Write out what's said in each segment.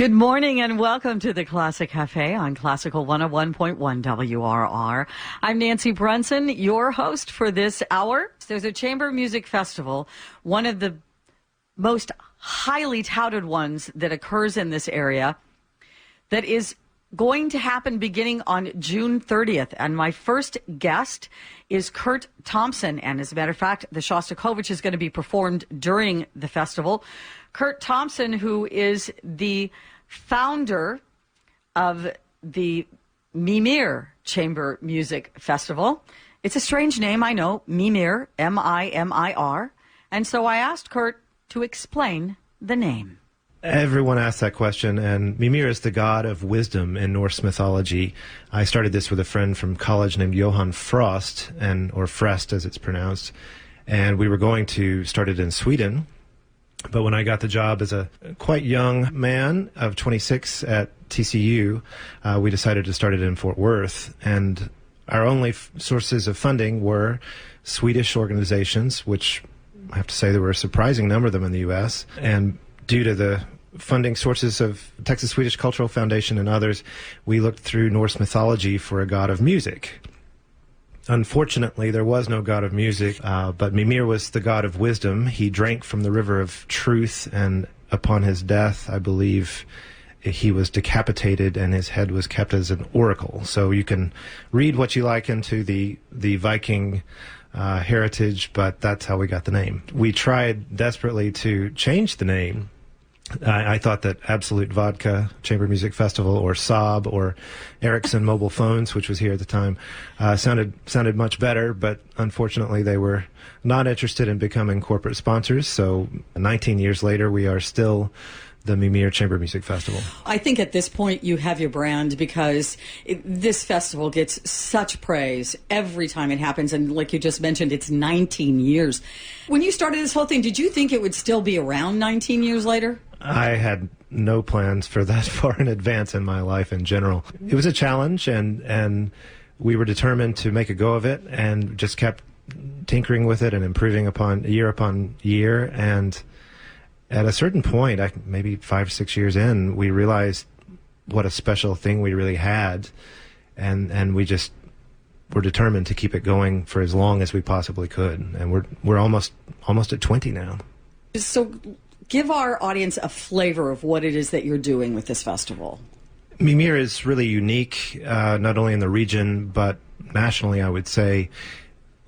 Good morning and welcome to the Classic Cafe on Classical 101.1 WRR. I'm Nancy Brunson, your host for this hour. There's a chamber music festival, one of the most highly touted ones that occurs in this area, that is going to happen beginning on June 30th. And my first guest is Curt Thompson. And as a matter of fact, the Shostakovich is going to be performed during the festival. Curt Thompson, who is the founder of the Mimir Chamber Music Festival. It's a strange name, I know, Mimir, M-I-M-I-R. And so I asked Curt to explain the name. Everyone asks that question, and Mimir is the god of wisdom in Norse mythology. I started this with a friend from college named Johan Frost, or Frest as it's pronounced, and we were going to start it in Sweden. But when I got the job as a quite young man of 26 at TCU, we decided to start it in Fort Worth, and our only sources of funding were Swedish organizations, which I have to say there were a surprising number of them in the U.S., and due to the funding sources of Texas Swedish Cultural Foundation and others, we looked through Norse mythology for a god of music. Unfortunately, there was no god of music, but Mimir was the god of wisdom. He drank from the river of truth, and upon his death, I believe, he was decapitated and his head was kept as an oracle. So you can read what you like into the Viking heritage, but that's how we got the name. We tried desperately to change the name. I thought that Absolute Vodka Chamber Music Festival or Saab or Ericsson Mobile Phones, which was here at the time, sounded much better, but unfortunately they were not interested in becoming corporate sponsors. So 19 years later, we are still the Mimir Chamber Music Festival. I think at this point you have your brand, because this festival gets such praise every time it happens. And like you just mentioned, it's 19 years. When you started this whole thing, did you think it would still be around 19 years later? I had no plans for that far in advance in my life in general. It was a challenge, and we were determined to make a go of it, and just kept tinkering with it and improving upon year. And at a certain point, maybe 5 or 6 years in, we realized what a special thing we really had, and we just were determined to keep it going for as long as we possibly could. And we're almost at 20 now. So give our audience a flavor of what it is that you're doing with this festival. Mimir is really unique, not only in the region, but nationally, I would say,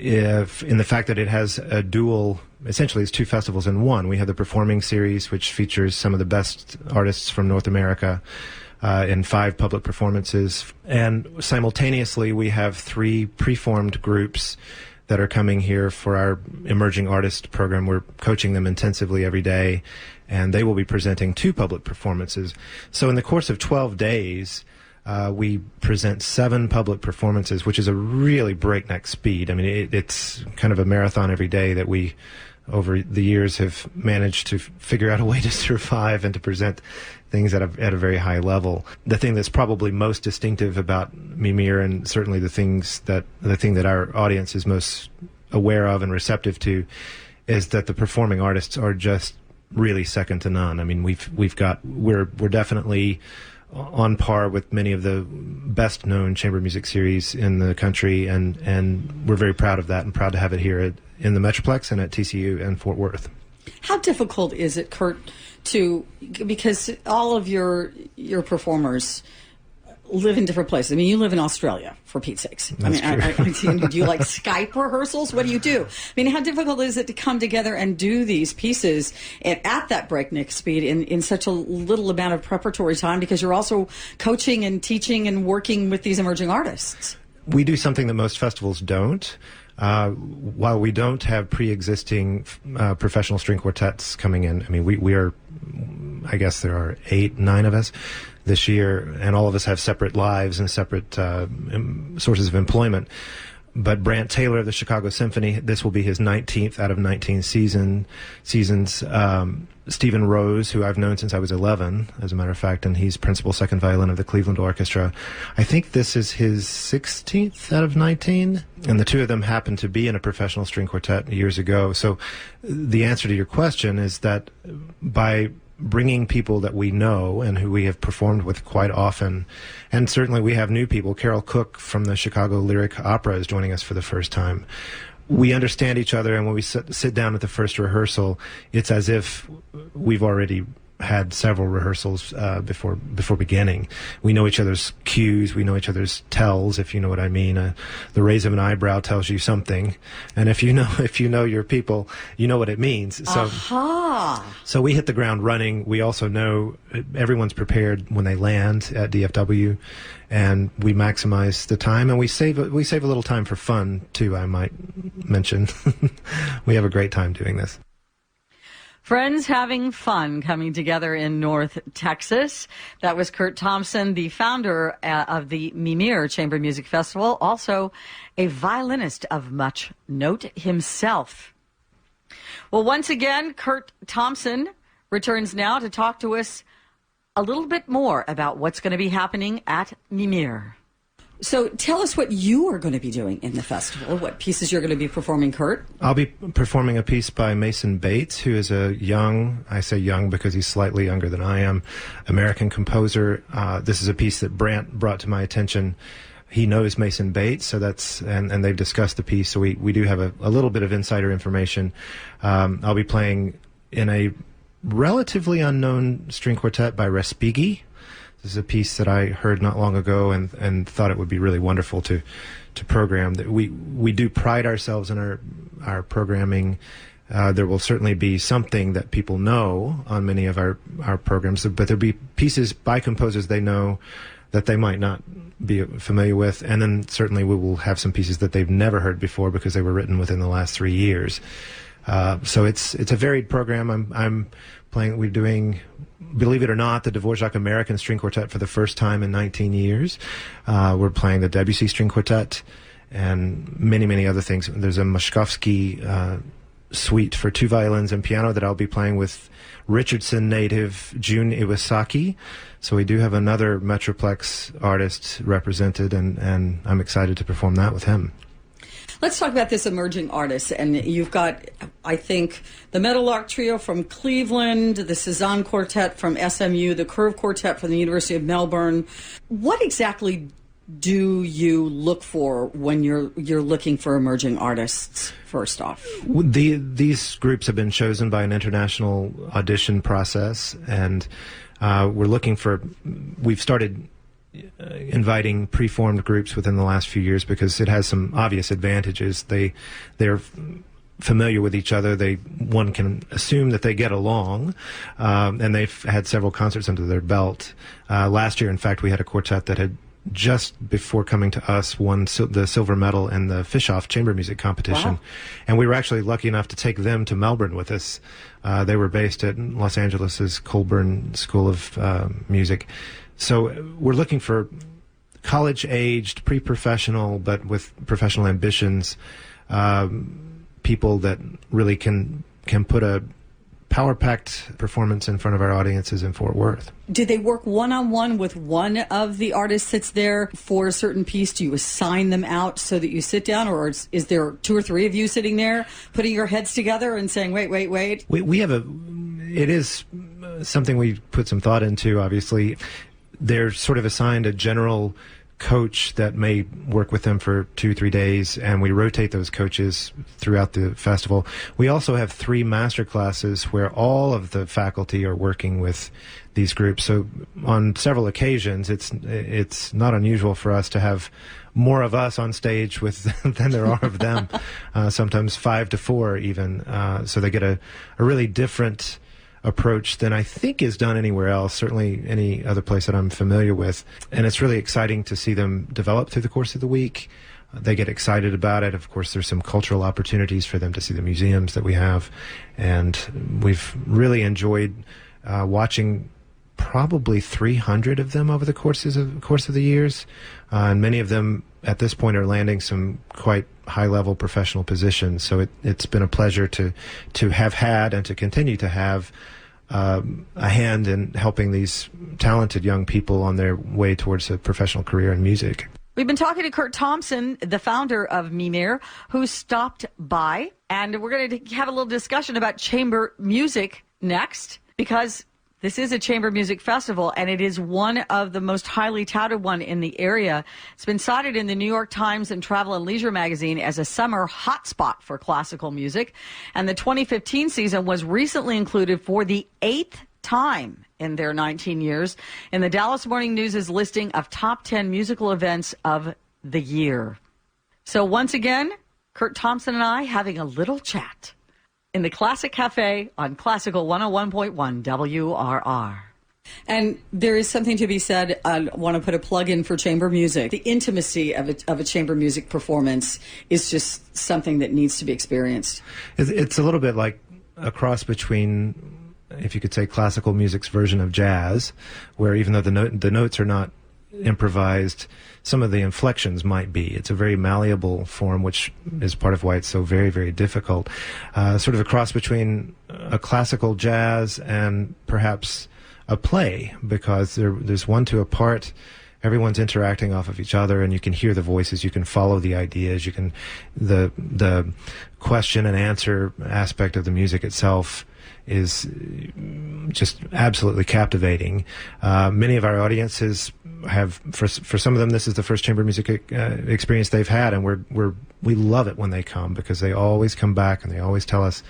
in the fact that it has a dual, essentially it's two festivals in one. We have the performing series, which features some of the best artists from North America in 5 public performances. And simultaneously, we have 3 preformed groups that are coming here for our emerging artist program. We're coaching them intensively every day, and they will be presenting 2 public performances. So in the course of 12 days, we present 7 public performances, which is a really breakneck speed. I mean, it's kind of a marathon every day that we, over the years, have managed to figure out a way to survive and to present things at a very high level. The thing that's probably most distinctive about Mimir, and certainly the thing that our audience is most aware of and receptive to, is that the performing artists are just really second to none. I mean, we're definitely on par with many of the best known chamber music series in the country, and we're very proud of that, and proud to have it here in the Metroplex and at TCU and Fort Worth. How difficult is it, Curt, because all of your performers live in different places. I mean, you live in Australia, for Pete's sakes. That's true. Do you like Skype rehearsals? What do you do? I mean, how difficult is it to come together and do these pieces at that breakneck speed in such a little amount of preparatory time, because you're also coaching and teaching and working with these emerging artists? We do something that most festivals don't. While we don't have pre-existing professional string quartets coming in, I mean, we are, I guess there are 8, 9 of us this year, and all of us have separate lives and separate sources of employment. But Brant Taylor of the Chicago Symphony, this will be his 19th out of 19 seasons. Stephen Rose, who I've known since I was 11, as a matter of fact, and he's principal second violin of the Cleveland Orchestra. I think this is his 16th out of 19, and the 2 of them happened to be in a professional string quartet years ago. So the answer to your question is that by bringing people that we know and who we have performed with quite often. And certainly we have new people. Carol Cook from the Chicago Lyric Opera is joining us for the first time. We understand each other, and when we sit down at the first rehearsal, it's as if we've already had several rehearsals before beginning. We know each other's cues, we know each other's tells, if you know what I mean. The raise of an eyebrow tells you something, and if you know your people, you know what it means. So, so we hit the ground running. We also know everyone's prepared when they land at DFW, and we maximize the time, and we save a little time for fun too. I might mention, we have a great time doing this. Friends having fun coming together in North Texas. That was Curt Thompson, the founder of the Mimir Chamber Music Festival, also a violinist of much note himself. Well, once again, Curt Thompson returns now to talk to us a little bit more about what's going to be happening at Mimir. So tell us what you are going to be doing in the festival, what pieces you're going to be performing, Curt. I'll be performing a piece by Mason Bates, who is a young, I say young because he's slightly younger than I am, American composer. This is a piece that Brant brought to my attention. He knows Mason Bates, so and they've discussed the piece, so we do have a little bit of insider information. I'll be playing in a relatively unknown string quartet by Respighi. This is a piece that I heard not long ago and thought it would be really wonderful to program. That we do pride ourselves in our programming. There will certainly be something that people know on many of our programs, but there'll be pieces by composers they know that they might not be familiar with, and then certainly we will have some pieces that they've never heard before because they were written within the last 3 years. So it's a varied program. I'm playing. We're doing, believe it or not, the Dvorak American String Quartet for the first time in 19 years. We're playing the Debussy String Quartet and many other things. There's a Moszkowski suite for 2 violins and piano that I'll be playing with Richardson native Jun Iwasaki. So we do have another Metroplex artist represented, and I'm excited to perform that with him. Let's talk about this emerging artist. And you've got, I think, the Meadowlark Trio from Cleveland, the Cezanne Quartet from SMU, the Curve Quartet from the University of Melbourne. What exactly do you look for when you're looking for emerging artists, first off? These groups have been chosen by an international audition process, and we've started inviting preformed groups within the last few years because it has some obvious advantages. They're familiar with each other. One can assume that they get along, and they've had several concerts under their belt. Last year, in fact, we had a quartet that had just before coming to us won the silver medal in the Fischoff Chamber Music Competition. Wow. And we were actually lucky enough to take them to Melbourne with us. They were based at Los Angeles' Colburn School of Music. So we're looking for college-aged, pre-professional, but with professional ambitions, people that really can put a power-packed performance in front of our audiences in Fort Worth. Do they work one-on-one with one of the artists that's there for a certain piece? Do you assign them out so that you sit down, or is there 2 or 3 of you sitting there putting your heads together and saying, wait? We have it is something we put some thought into, obviously. They're sort of assigned a general coach that may work with them for 2-3 days, and we rotate those coaches throughout the festival. We also have 3 master classes where all of the faculty are working with these groups. So on several occasions, it's not unusual for us to have more of us on stage than there are of them. Sometimes 5 to 4 even. So they get a really different approach than I think is done anywhere else, certainly any other place that I'm familiar with. And it's really exciting to see them develop through the course of the week. They get excited about it. Of course, there's some cultural opportunities for them to see the museums that we have. And we've really enjoyed watching probably 300 of them over the course of the years. And many of them at this point are landing some quite high-level professional positions. So it's been a pleasure to have had and to continue to have a hand in helping these talented young people on their way towards a professional career in music. We've been talking to Curt Thompson, the founder of Mimir, who stopped by, and we're going to have a little discussion about chamber music next, because This is a chamber music festival, and it is one of the most highly touted one in the area. It's been cited in the New York Times and Travel and Leisure magazine as a summer hotspot for classical music. And the 2015 season was recently included for the 8th time in their 19 years in the Dallas Morning News' listing of top 10 musical events of the year. So once again, Curt Thompson and I having a little chat in the Classic Cafe on Classical 101.1 WRR. And there is something to be said. I want to put a plug in for chamber music. The intimacy of a chamber music performance is just something that needs to be experienced. It's a little bit like a cross between, if you could say, classical music's version of jazz, where even though the notes are not improvised, some of the inflections might be. It's a very malleable form, which is part of why it's so very, very difficult. Sort of a cross between a classical jazz and perhaps a play, because there's 1-2 apart. Everyone's interacting off of each other, and you can hear the voices, you can follow the ideas, you can the question and answer aspect of the music itself is just absolutely captivating. Many of our audiences have, for some of them, this is the first chamber music experience they've had, and we love it when they come, because they always come back and they always tell us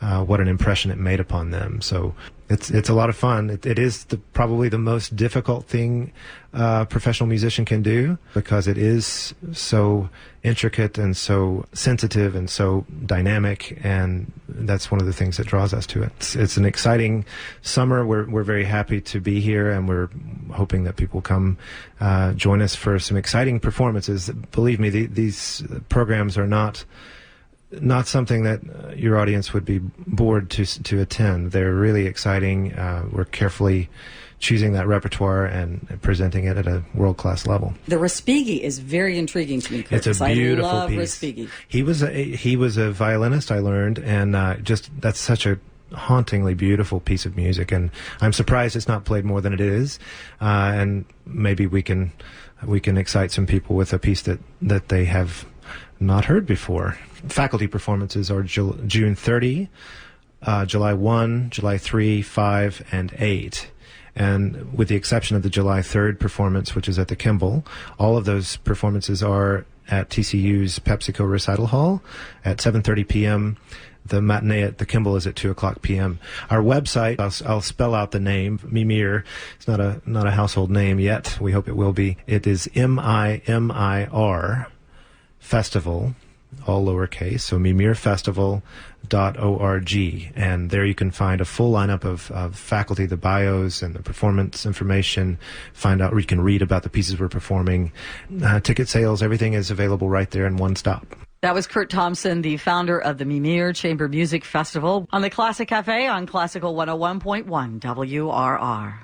what an impression it made upon them. So it's a lot of fun. It is probably the most difficult thing a professional musician can do, because it is so intricate and so sensitive and so dynamic, and that's one of the things that draws us to it. It's an exciting summer. We're very happy to be here, and we're hoping that people come join us for some exciting performances. Believe me, these programs are not something that your audience would be bored to attend. They're really exciting. We're carefully choosing that repertoire and presenting it at a world-class level. The Respighi is very intriguing to me, Curt. It's a beautiful I love piece. Respighi. He was a violinist, I learned, and that's such a hauntingly beautiful piece of music, and I'm surprised it's not played more than it is. And maybe we can excite some people with a piece that they have not heard before. Faculty performances are June 30, July 1, July 3, 5, and 8. And with the exception of the July 3rd performance, which is at the Kimball, all of those performances are at TCU's PepsiCo Recital Hall at 7:30 p.m. The matinee at the Kimball is at 2:00 p.m. Our website, I'll spell out the name, Mimir. It's not a household name yet. We hope it will be. It is MIMIR Festival, all lowercase, so mimirfestival.org, and there you can find a full lineup of faculty, the bios and the performance information. Find out, or you can read about the pieces we're performing. Ticket sales, everything is available right there in one stop. That was Curt Thompson, the founder of the Mimir Chamber Music Festival on the Classic Cafe on Classical 101.1 WRR.